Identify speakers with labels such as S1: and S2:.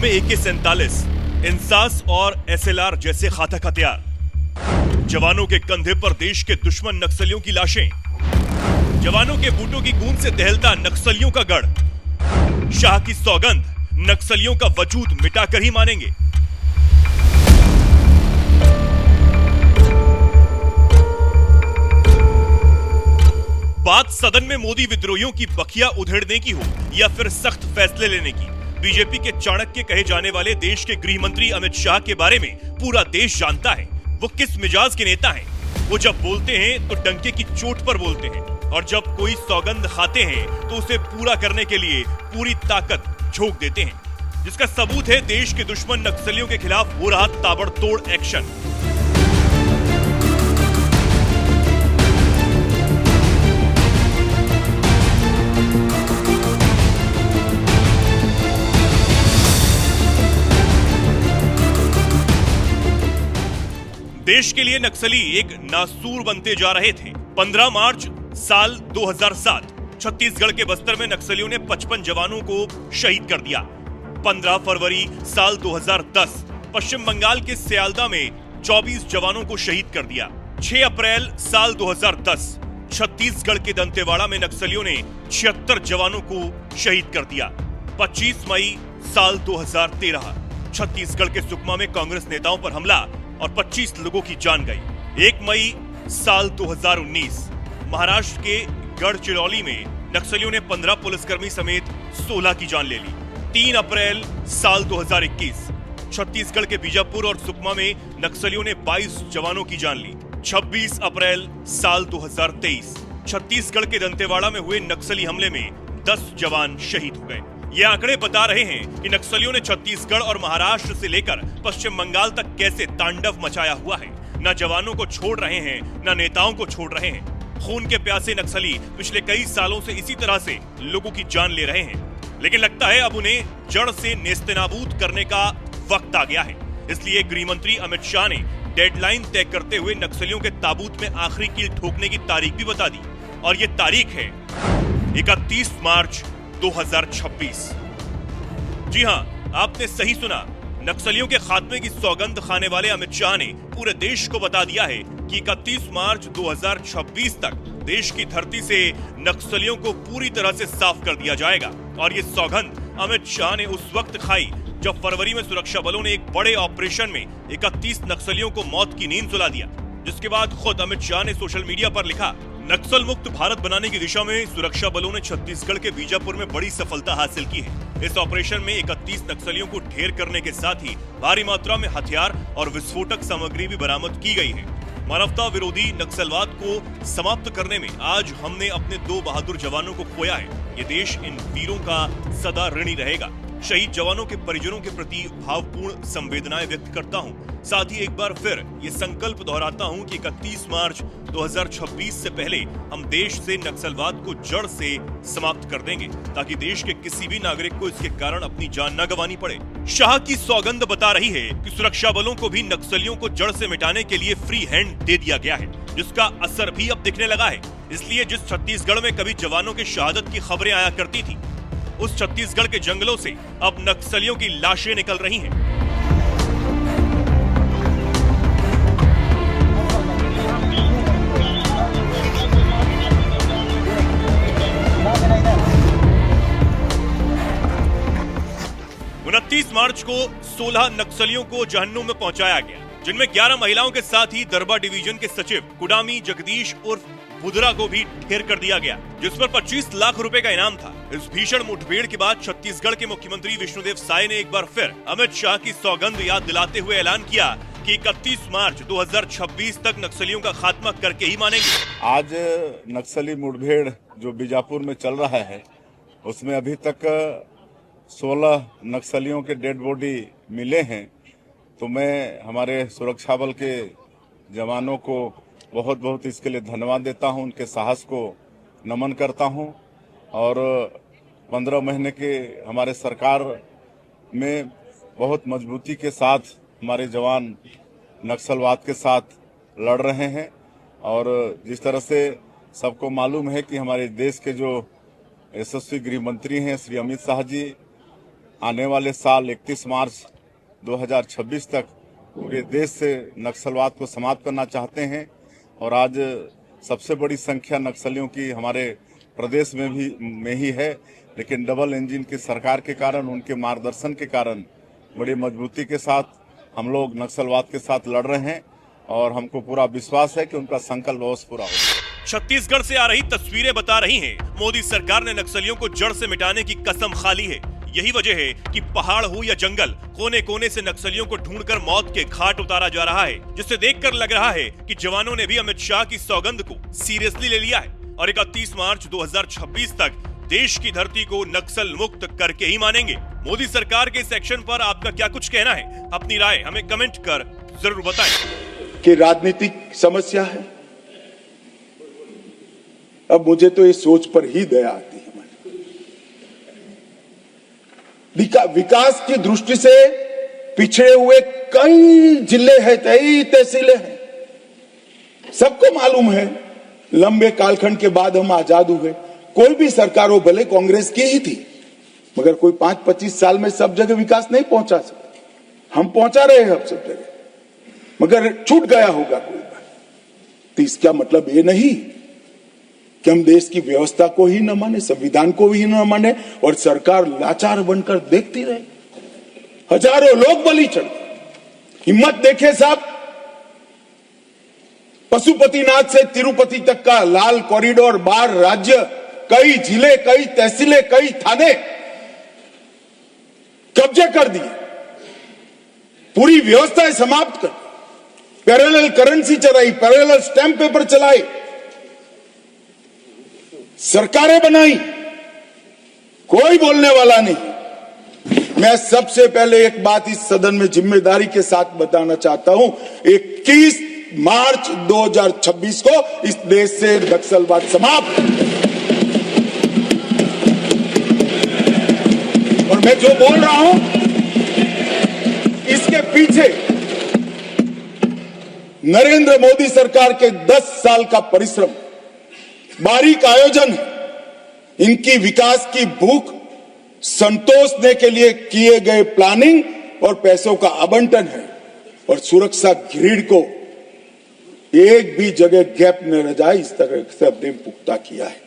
S1: जिसमें AK-47, इंसास और SLR जैसे घातक हथियार, जवानों के कंधे पर देश के दुश्मन नक्सलियों की लाशें, जवानों के बूटों की गूंज से दहलता नक्सलियों का गढ़। शाह की सौगंध, नक्सलियों का वजूद मिटाकर ही मानेंगे। बात सदन में मोदी विद्रोहियों की बखिया उधेड़ने की हो या फिर सख्त फैसले लेने की, बीजेपी के चाणक्य कहे जाने वाले देश के गृह मंत्री अमित शाह के बारे में पूरा देश जानता है। वो किस मिजाज के नेता हैं। वो जब बोलते हैं तो डंके की चोट पर बोलते हैं, और जब कोई सौगंध खाते हैं तो उसे पूरा करने के लिए पूरी ताकत झोंक देते हैं, जिसका सबूत है देश के दुश्मन नक्सलियों के खिलाफ हो रहा ताबड़तोड़ एक्शन। देश के लिए नक्सली एक नासूर बनते जा रहे थे। 15 मार्च साल 2007 छत्तीसगढ़ के बस्तर में नक्सलियों ने 55 जवानों को शहीद कर दिया। 15 फरवरी साल 2010 पश्चिम बंगाल के सियालदा में 24 जवानों को शहीद कर दिया। 6 अप्रैल साल 2010 छत्तीसगढ़ के दंतेवाड़ा में नक्सलियों ने 76 जवानों को शहीद कर दिया। 25 मई साल 2013 छत्तीसगढ़ के सुकमा में कांग्रेस नेताओं पर हमला और 25 लोगों की जान गई। 1 मई साल 2019 महाराष्ट्र के गढ़चिरौली में नक्सलियों ने 15 पुलिसकर्मी समेत 16 की जान ले ली। 3 अप्रैल साल 2021 छत्तीसगढ़ के बीजापुर और सुकमा में नक्सलियों ने 22 जवानों की जान ली। 26 अप्रैल साल 2023 छत्तीसगढ़ के दंतेवाड़ा में हुए नक्सली हमले में 10 जवान शहीद हो गए। ये आंकड़े बता रहे हैं कि नक्सलियों ने छत्तीसगढ़ और महाराष्ट्र से लेकर पश्चिम बंगाल तक कैसे तांडव मचाया हुआ है। न जवानों को छोड़ रहे हैं, न नेताओं को छोड़ रहे हैं। खून के प्यासे नक्सली पिछले कई सालों से इसी तरह से लोगों की जान ले रहे हैं, लेकिन लगता है अब उन्हें जड़ से नेस्तनाबूद करने का वक्त आ गया है। इसलिए गृह मंत्री अमित शाह ने डेडलाइन तय करते हुए नक्सलियों के ताबूत में आखिरी कील ठोकने की तारीख भी बता दी, और ये तारीख है 31 मार्च 2026। जी हां, आपने सही सुना। नक्सलियों के खात्मे की सौगंध खाने वाले अमित शाह ने पूरे देश को बता दिया है कि 31 मार्च 2026 तक देश की धरती से नक्सलियों को पूरी तरह से साफ कर दिया जाएगा। और ये सौगंध अमित शाह ने उस वक्त खाई जब फरवरी में सुरक्षा बलों ने एक बड़े ऑपरेशन में 31 नक्सलियों को मौत की नींद सुला दिया, जिसके बाद खुद अमित शाह ने सोशल मीडिया पर लिखा, नक्सल मुक्त भारत बनाने की दिशा में सुरक्षा बलों ने छत्तीसगढ़ के बीजापुर में बड़ी सफलता हासिल की है। इस ऑपरेशन में 31 नक्सलियों को ढेर करने के साथ ही भारी मात्रा में हथियार और विस्फोटक सामग्री भी बरामद की गई है। मानवता विरोधी नक्सलवाद को समाप्त करने में आज हमने अपने 2 बहादुर जवानों को खोया है। ये देश इन वीरों का सदा ऋणी रहेगा। शहीद जवानों के परिजनों के प्रति भावपूर्ण संवेदनाएं व्यक्त करता हूं। साथ ही एक बार फिर ये संकल्प दोहराता हूं कि 31 मार्च 2026 से पहले हम देश से नक्सलवाद को जड़ से समाप्त कर देंगे, ताकि देश के किसी भी नागरिक को इसके कारण अपनी जान न गंवानी पड़े। शाह की सौगंध बता रही है कि सुरक्षा बलों को भी नक्सलियों को जड़ से मिटाने के लिए फ्री हैंड दे दिया गया है, जिसका असर भी अब दिखने लगा है। इसलिए जिस छत्तीसगढ़ में कभी जवानों की शहादत की खबरें आया करती थी, उस छत्तीसगढ़ के जंगलों से अब नक्सलियों की लाशें निकल रही हैं। मार्च को 16 नक्सलियों को जहन्नुम में पहुंचाया गया, जिनमें 11 महिलाओं के साथ ही दरबा डिवीजन के सचिव कुडामी जगदीश उर्फ बुधरा को भी ढेर कर दिया गया, जिस पर 25 लाख रुपए का इनाम था। इस भीषण मुठभेड़ के बाद छत्तीसगढ़ के मुख्यमंत्री विष्णुदेव साय ने एक बार फिर अमित शाह की सौगंध याद दिलाते हुए ऐलान किया कि 31 मार्च 2026 तक नक्सलियों का खात्मा करके ही मानेंगे।
S2: आज नक्सली मुठभेड़ जो बीजापुर में चल रहा है, उसमें अभी तक 16 नक्सलियों के डेड बॉडी मिले हैं। तो मैं हमारे सुरक्षा बल के जवानों को बहुत बहुत इसके लिए धन्यवाद देता हूं, उनके साहस को नमन करता हूं। और 15 महीने के हमारे सरकार में बहुत मजबूती के साथ हमारे जवान नक्सलवाद के साथ लड़ रहे हैं। और जिस तरह से सबको मालूम है कि हमारे देश के जो यशस्वी गृह मंत्री हैं श्री अमित शाह जी, आने वाले साल 31 मार्च 2026 तक पूरे देश से नक्सलवाद को समाप्त करना चाहते हैं। और आज सबसे बड़ी संख्या नक्सलियों की हमारे प्रदेश में ही है, लेकिन डबल इंजन की सरकार के कारण, उनके मार्गदर्शन के कारण बड़ी मजबूती के साथ हम लोग नक्सलवाद के साथ लड़ रहे हैं और हमको पूरा विश्वास है कि उनका संकल्प अवश्य पूरा होगा।
S1: छत्तीसगढ़ से आ रही तस्वीरें बता रही हैं, मोदी सरकार ने नक्सलियों को जड़ से मिटाने की कसम खा ली है। यही वजह है कि पहाड़ हो या जंगल, कोने कोने से नक्सलियों को ढूंढकर मौत के घाट उतारा जा रहा है, जिससे देखकर लग रहा है कि जवानों ने भी अमित शाह की सौगंध को सीरियसली ले लिया है और 31 मार्च 2026 तक देश की धरती को नक्सल मुक्त करके ही मानेंगे। मोदी सरकार के इस एक्शन पर आपका क्या कुछ कहना है? अपनी राय हमें कमेंट कर जरूर बताएं।
S3: कि राजनीतिक समस्या है। अब मुझे तो इस सोच पर ही दया आती है। विकास की दृष्टि से पिछड़े हुए कई जिले हैं, कई तहसीलें हैं। सबको मालूम है, लंबे कालखंड के बाद हम आजाद हुए। कोई भी सरकार हो, भले कांग्रेस की ही थी, मगर कोई 5-25 साल में सब जगह विकास नहीं पहुंचा सकता। हम पहुंचा रहे हैं अब सब जगह, मगर छूट गया होगा कोई बात। तो इसका मतलब ये नहीं कि हम देश की व्यवस्था को ही न माने, संविधान को ही न माने और सरकार लाचार बनकर देखती रहे। हजारों लोग बलि चढ़े। हिम्मत देखे साहब, पशुपतिनाथ से तिरुपति तक का लाल कॉरिडोर, 12 राज्य, कई जिले, कई तहसीलें, कई थाने कब्जे कर दिए, पूरी व्यवस्थाएं समाप्त कर, पैरेलल करेंसी चलाई, पैरेलल स्टैंप पेपर चलाए, सरकारें बनाई, कोई बोलने वाला नहीं। मैं सबसे पहले एक बात इस सदन में जिम्मेदारी के साथ बताना चाहता हूं, 21 मार्च 2026 को इस देश से नक्सलवाद समाप्त। और मैं जो बोल रहा हूं, इसके पीछे नरेंद्र मोदी सरकार के 10 साल का परिश्रम, बारीक आयोजन है। इनकी विकास की भूख संतोषने के लिए किए गए प्लानिंग और पैसों का आवंटन है। और सुरक्षा ग्रिड को एक भी जगह गैप न रह जाए, इस तरह से हमने पुख्ता किया है।